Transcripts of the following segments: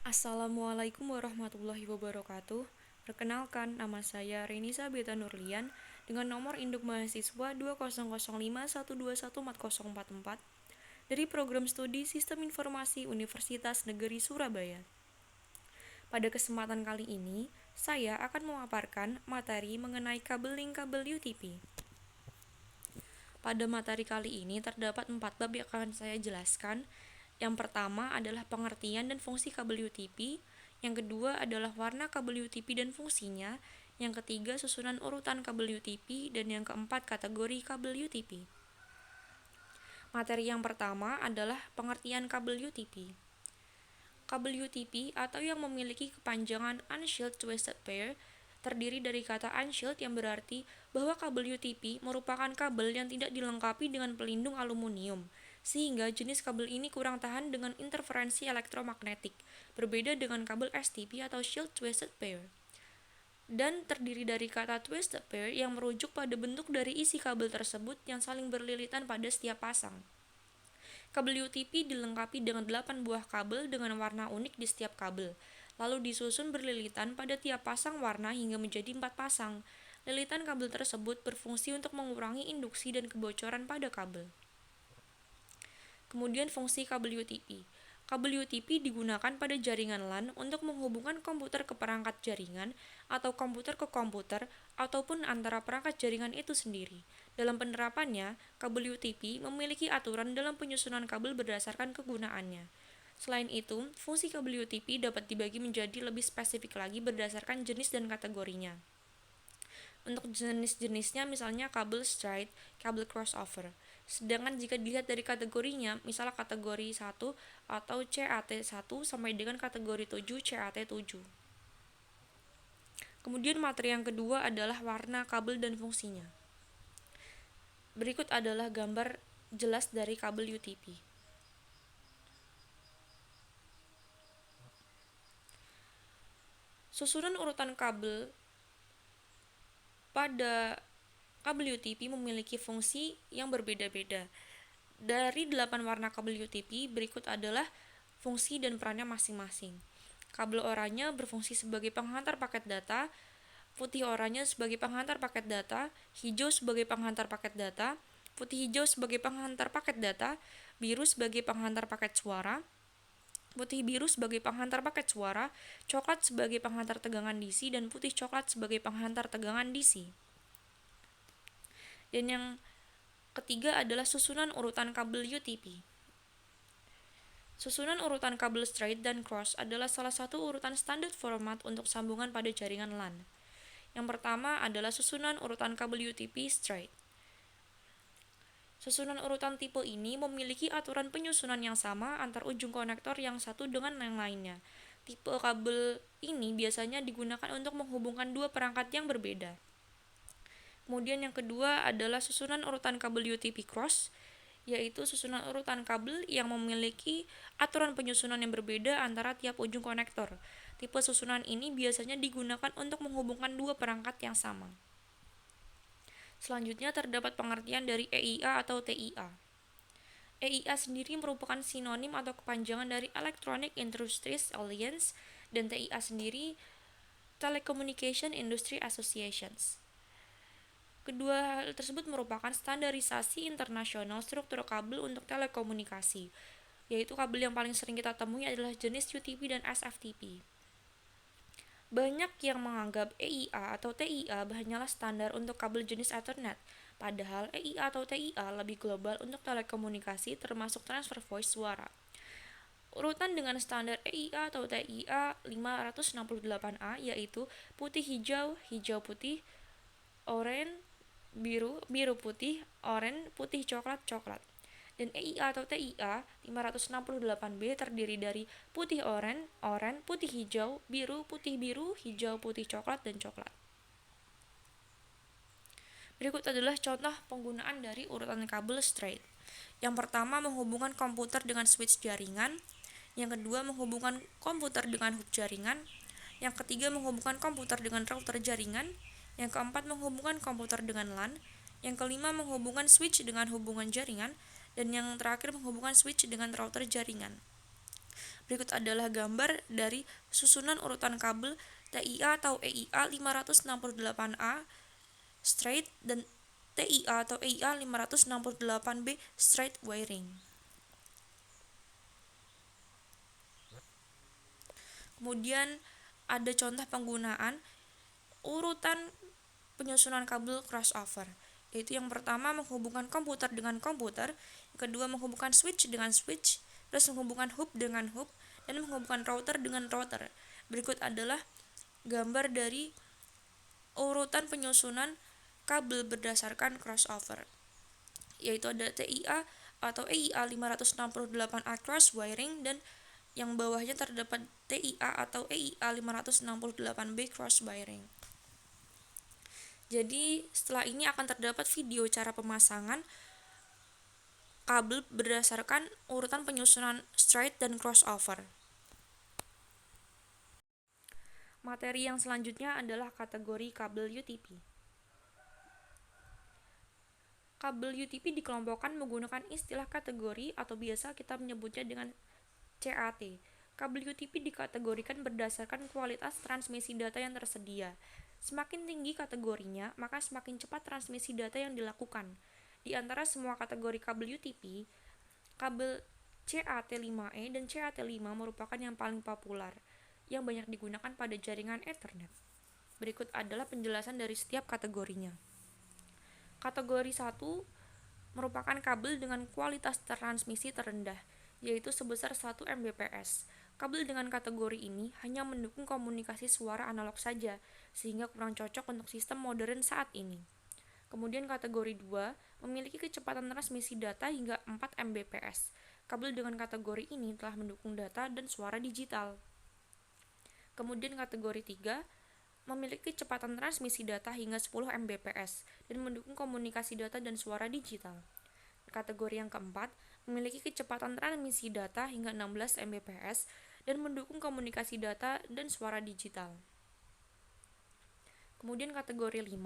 Assalamualaikum warahmatullahi wabarakatuh. Perkenalkan, nama saya Renisa Beta Nurlian dengan nomor induk mahasiswa 20051214044 dari Program Studi Sistem Informasi Universitas Negeri Surabaya. Pada kesempatan kali ini, saya akan memaparkan materi mengenai kabel UTP. Pada materi kali ini terdapat 4 bab yang akan saya jelaskan. Yang pertama adalah pengertian dan fungsi kabel UTP, yang kedua adalah warna kabel UTP dan fungsinya, yang ketiga susunan urutan kabel UTP, dan yang keempat kategori kabel UTP. Materi yang pertama adalah pengertian kabel UTP. Kabel UTP atau yang memiliki kepanjangan Unshielded Twisted Pair terdiri dari kata unshielded yang berarti bahwa kabel UTP merupakan kabel yang tidak dilengkapi dengan pelindung aluminium, sehingga jenis kabel ini kurang tahan dengan interferensi elektromagnetik, berbeda dengan kabel STP atau Shielded Twisted Pair. Dan terdiri dari kata twisted pair yang merujuk pada bentuk dari isi kabel tersebut yang saling berlilitan pada setiap pasang. Kabel UTP dilengkapi dengan 8 buah kabel dengan warna unik di setiap kabel, lalu disusun berlilitan pada tiap pasang warna hingga menjadi 4 pasang. Lilitan kabel tersebut berfungsi untuk mengurangi induksi dan kebocoran pada kabel. Kemudian fungsi kabel UTP. Kabel UTP digunakan pada jaringan LAN untuk menghubungkan komputer ke perangkat jaringan atau komputer ke komputer ataupun antara perangkat jaringan itu sendiri. Dalam penerapannya, kabel UTP memiliki aturan dalam penyusunan kabel berdasarkan kegunaannya. Selain itu, fungsi kabel UTP dapat dibagi menjadi lebih spesifik lagi berdasarkan jenis dan kategorinya. Untuk jenis-jenisnya misalnya kabel straight, kabel crossover. Sedangkan jika dilihat dari kategorinya, misalnya kategori 1 atau CAT1 sampai dengan kategori 7 CAT7. Kemudian materi yang kedua adalah warna kabel dan fungsinya. Berikut adalah gambar jelas dari kabel UTP. Susunan urutan kabel pada kabel UTP memiliki fungsi yang berbeda-beda. Dari 8 warna kabel UTP, berikut adalah fungsi dan perannya masing-masing. Kabel oranye berfungsi sebagai penghantar paket data, putih oranye sebagai penghantar paket data, hijau sebagai penghantar paket data, putih hijau sebagai penghantar paket data, biru sebagai penghantar paket suara, putih biru sebagai penghantar paket suara, coklat sebagai penghantar tegangan DC, dan putih coklat sebagai penghantar tegangan DC. Dan yang ketiga adalah susunan urutan kabel UTP. Susunan urutan kabel straight dan cross adalah salah satu urutan standar format untuk sambungan pada jaringan LAN. Yang pertama adalah susunan urutan kabel UTP straight. Susunan urutan tipe ini memiliki aturan penyusunan yang sama antar ujung konektor yang satu dengan yang lainnya. Tipe kabel ini biasanya digunakan untuk menghubungkan dua perangkat yang berbeda. Kemudian yang kedua adalah susunan urutan kabel UTP cross, yaitu susunan urutan kabel yang memiliki aturan penyusunan yang berbeda antara tiap ujung konektor. Tipe susunan ini biasanya digunakan untuk menghubungkan dua perangkat yang sama. Selanjutnya terdapat pengertian dari EIA atau TIA. EIA sendiri merupakan sinonim atau kepanjangan dari Electronic Industries Alliance, dan TIA sendiri Telecommunication Industry Associations. Kedua hal tersebut merupakan standarisasi internasional struktur kabel untuk telekomunikasi, yaitu kabel yang paling sering kita temui adalah jenis UTP dan SFTP. Banyak yang menganggap EIA atau TIA hanyalah standar untuk kabel jenis Ethernet, padahal EIA atau TIA lebih global untuk telekomunikasi termasuk transfer voice suara. Urutan dengan standar EIA atau TIA 568A yaitu putih hijau, hijau putih, oranye, biru, biru putih, oranye, putih coklat, coklat. Dan EIA atau TIA 568B terdiri dari putih oranye, oranye, putih hijau, biru, hijau, putih coklat, dan coklat. Berikut adalah contoh penggunaan dari urutan kabel straight. Yang pertama menghubungkan komputer dengan switch jaringan, yang kedua menghubungkan komputer dengan hub jaringan, yang ketiga menghubungkan komputer dengan router jaringan, yang keempat menghubungkan komputer dengan LAN, yang kelima menghubungkan switch dengan hubungan jaringan, dan yang terakhir menghubungkan switch dengan router jaringan. Berikut adalah gambar dari susunan urutan kabel TIA atau EIA 568A straight dan TIA atau EIA 568B straight wiring. Kemudian ada contoh penggunaan urutan penyusunan kabel crossover, yaitu yang pertama menghubungkan komputer dengan komputer, yang kedua menghubungkan switch dengan switch, terus menghubungkan hub dengan hub, dan menghubungkan router dengan router. Berikut adalah gambar dari urutan penyusunan kabel berdasarkan crossover, yaitu ada TIA atau EIA 568A cross wiring, dan yang bawahnya terdapat TIA atau EIA 568B cross wiring. Jadi setelah ini akan terdapat video cara pemasangan kabel berdasarkan urutan penyusunan straight dan crossover. Materi yang selanjutnya adalah kategori kabel UTP. Kabel UTP dikelompokkan menggunakan istilah kategori atau biasa kita menyebutnya dengan CAT. Kabel UTP dikategorikan berdasarkan kualitas transmisi data yang tersedia. Semakin tinggi kategorinya, maka semakin cepat transmisi data yang dilakukan. Di antara semua kategori kabel UTP, kabel CAT5E dan CAT5 merupakan yang paling populer, yang banyak digunakan pada jaringan Ethernet. Berikut adalah penjelasan dari setiap kategorinya. Kategori 1 merupakan kabel dengan kualitas transmisi terendah, yaitu sebesar 1 Mbps. Kabel dengan kategori ini hanya mendukung komunikasi suara analog saja, sehingga kurang cocok untuk sistem modern saat ini. Kemudian kategori 2 memiliki kecepatan transmisi data hingga 4 Mbps. Kabel dengan kategori ini telah mendukung data dan suara digital. Kemudian kategori 3 memiliki kecepatan transmisi data hingga 10 Mbps dan mendukung komunikasi data dan suara digital. Kategori yang keempat memiliki kecepatan transmisi data hingga 16 Mbps dan mendukung komunikasi data dan suara digital. Kemudian kategori 5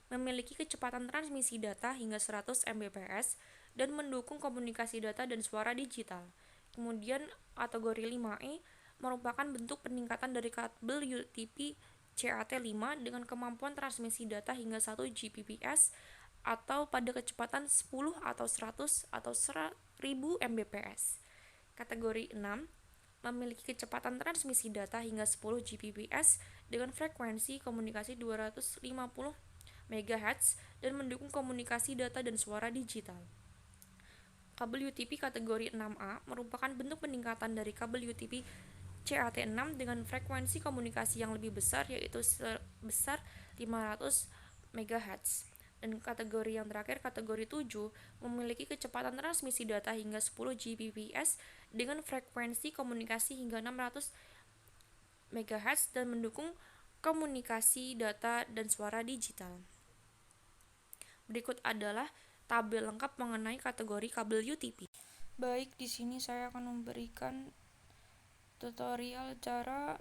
memiliki kecepatan transmisi data hingga 100 Mbps dan mendukung komunikasi data dan suara digital. Kemudian kategori 5E merupakan bentuk peningkatan dari kabel UTP CAT5 dengan kemampuan transmisi data hingga 1 Gbps atau pada kecepatan 10 atau 100 atau 1000 Mbps. Kategori 6 memiliki kecepatan transmisi data hingga 10 Gbps dengan frekuensi komunikasi 250 MHz dan mendukung komunikasi data dan suara digital. Kabel UTP kategori 6A merupakan bentuk peningkatan dari kabel UTP CAT6 dengan frekuensi komunikasi yang lebih besar, yaitu sebesar 500 MHz. Dan kategori yang terakhir, kategori 7, memiliki kecepatan transmisi data hingga 10 Gbps dengan frekuensi komunikasi hingga 600 MHz dan mendukung komunikasi data dan suara digital. Berikut adalah tabel lengkap mengenai kategori kabel UTP. Baik, di sini saya akan memberikan tutorial cara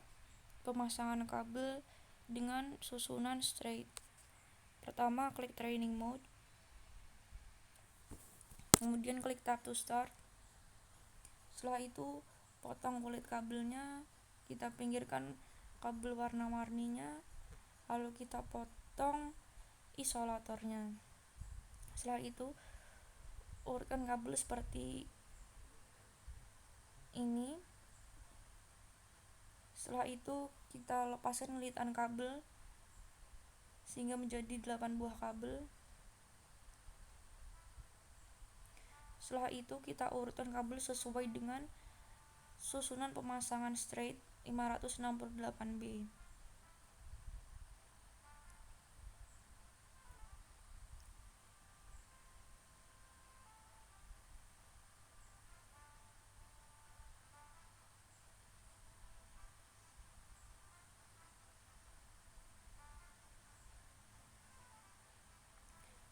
pemasangan kabel dengan susunan straight. Pertama, klik training mode, kemudian klik tab to start. Setelah itu potong kulit kabelnya, kita pinggirkan kabel warna-warninya, lalu kita potong isolatornya. Setelah itu urutkan kabel seperti ini. Setelah itu kita lepaskan lilitan kabel sehingga menjadi 8 buah kabel. Setelah itu kita urutkan kabel sesuai dengan susunan pemasangan straight 568B.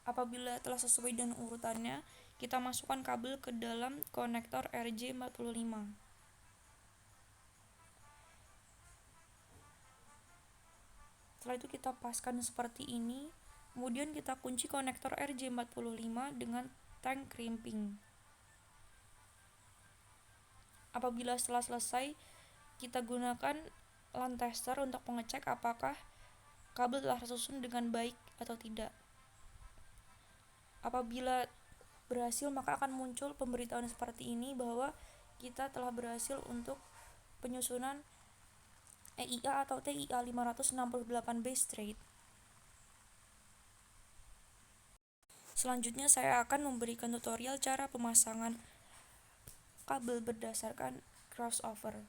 Apabila telah sesuai dengan urutannya, kita masukkan kabel ke dalam konektor RJ45. Setelah itu kita paskan seperti ini. Kemudian kita kunci konektor RJ45 dengan tank crimping. Apabila setelah selesai, kita gunakan LAN tester untuk mengecek apakah kabel telah tersusun dengan baik atau tidak. Apabila berhasil, maka akan muncul pemberitahuan seperti ini bahwa kita telah berhasil untuk penyusunan EIA atau TIA 568B straight. Selanjutnya saya akan memberikan tutorial cara pemasangan kabel berdasarkan crossover.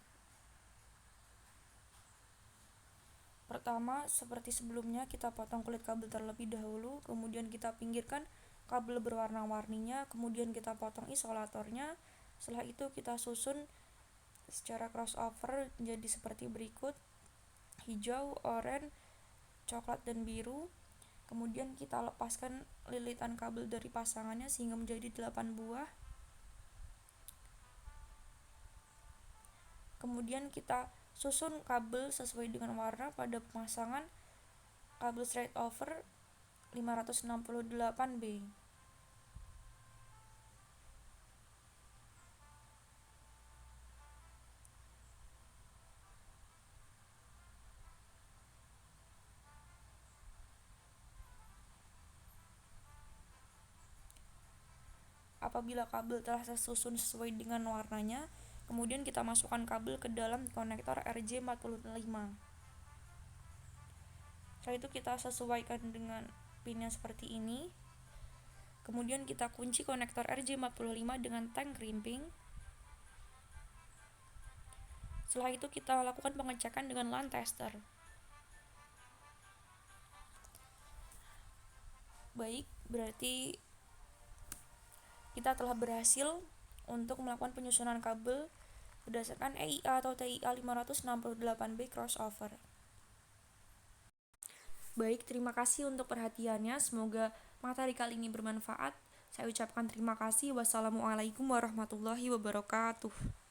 Pertama, seperti sebelumnya, kita potong kulit kabel terlebih dahulu, kemudian kita pinggirkan kabel berwarna-warninya, kemudian kita potong isolatornya. Setelah itu kita susun secara crossover menjadi seperti berikut: hijau, oranye, coklat, dan biru. Kemudian kita lepaskan lilitan kabel dari pasangannya sehingga menjadi 8 buah. Kemudian kita susun kabel sesuai dengan warna pada pemasangan kabel straight over 568B. Apabila kabel telah tersusun sesuai dengan warnanya, kemudian kita masukkan kabel ke dalam konektor RJ45. Setelah itu kita sesuaikan dengan pinnya seperti ini. Kemudian kita kunci konektor RJ45 dengan tank crimping. Setelah itu kita lakukan pengecekan dengan LAN tester. Baik, berarti kita telah berhasil untuk melakukan penyusunan kabel berdasarkan EIA atau TIA 568B crossover. Baik, terima kasih untuk perhatiannya. Semoga materi kali ini bermanfaat. Saya ucapkan terima kasih. Wassalamualaikum warahmatullahi wabarakatuh.